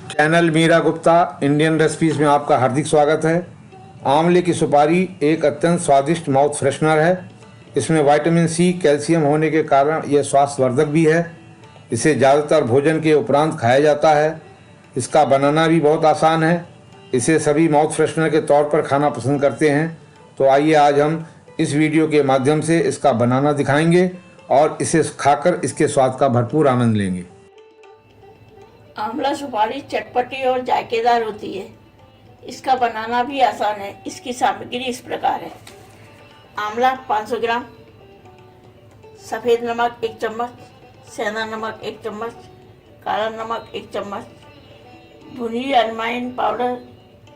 Channel Meera Gupta Indian recipes में आपका हार्दिक स्वागत है। आंवले की सुपारी एक अत्यंत स्वादिष्ट माउथ फ्रेशनर है। इसमें विटामिन सी, कैल्शियम होने के कारण यह स्वास्थ्यवर्धक भी है। इसे ज़्यादातर भोजन के उपरांत खाया जाता है। इसका बनाना भी बहुत आसान है। इसे सभी माउथ फ्रेशनर के तौर पर खाना पसंद करते हैं। तो आइए आज हम इस वीडियो के माध्यम से इसका बनाना दिखाएंगे और इसे खाकर इसके स्वाद का भरपूर आनंद लेंगे। आंवला सुपारी चटपटी और जायकेदार होती है। इसका बनाना भी आसान है। इसकी सामग्री इस प्रकार है। आंवला 500 ग्राम, सफ़ेद नमक 1 चम्मच, सेंधा नमक 1 चम्मच, काला नमक 1 चम्मच, भुनी अजवाइन पाउडर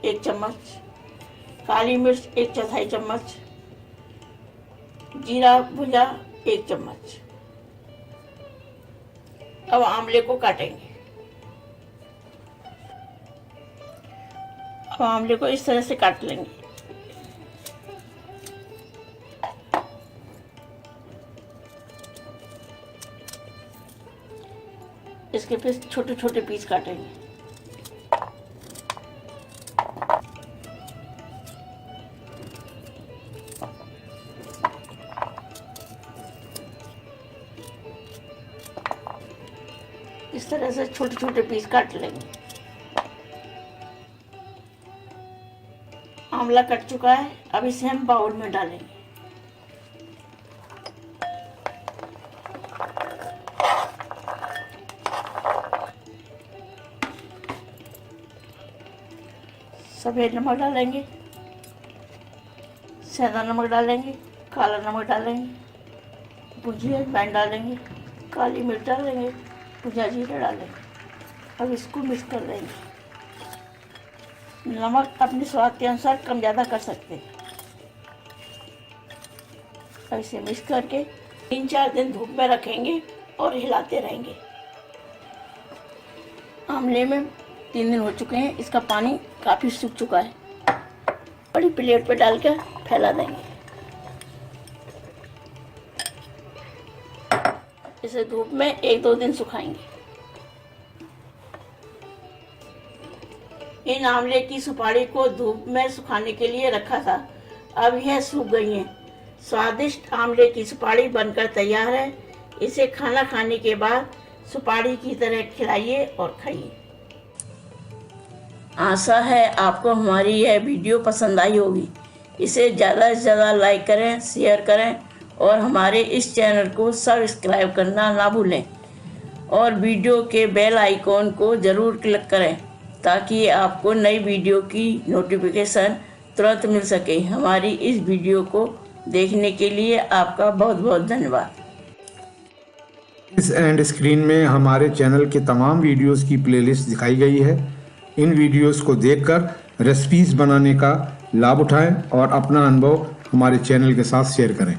1 चम्मच, काली मिर्च 1/4 चम्मच, जीरा भुजा 1 चम्मच। अब आंवले को काटेंगे। अब आंवले को इस तरह से काट लेंगे। इसके फिर छोटे छोटे पीस काटेंगे। इस तरह से छोटे छोटे पीस काट लेंगे। आंवला कट चुका है। अब इसे हम बाउल में डालेंगे। सफेद नमक डालेंगे, सेंधा नमक डालेंगे, काला नमक डालेंगे, भुजी अजवाइन डालेंगे, काली मिर्च डालेंगे, भुजा जीरा डालेंगे। अब इसको मिक्स कर देंगे। नमक अपने स्वाद के अनुसार कम ज़्यादा कर सकते हैं। अब इसे मिक्स करके 3-4 दिन धूप में रखेंगे और हिलाते रहेंगे। आंवले में 3 दिन हो चुके हैं। इसका पानी काफ़ी सूख चुका है। बड़ी प्लेट पे डालकर फैला देंगे। इसे धूप में 1-2 दिन सुखाएंगे। इन आंवले की सुपारी को धूप में सुखाने के लिए रखा था। अब यह सूख गई है। स्वादिष्ट आंवले की सुपारी बनकर तैयार है। इसे खाना खाने के बाद सुपारी की तरह खिलाइए और खाइए। आशा है आपको हमारी यह वीडियो पसंद आई होगी। इसे ज़्यादा से ज़्यादा लाइक करें, शेयर करें और हमारे इस चैनल को सब्सक्राइब करना ना भूलें और वीडियो के बेल आइकॉन को ज़रूर क्लिक करें ताकि आपको नई वीडियो की नोटिफिकेशन तुरंत मिल सके। हमारी इस वीडियो को देखने के लिए आपका बहुत बहुत धन्यवाद। इस एंड स्क्रीन में हमारे चैनल के तमाम वीडियोस की प्लेलिस्ट दिखाई गई है। इन वीडियोस को देखकर रेसिपीज़ बनाने का लाभ उठाएं और अपना अनुभव हमारे चैनल के साथ शेयर करें।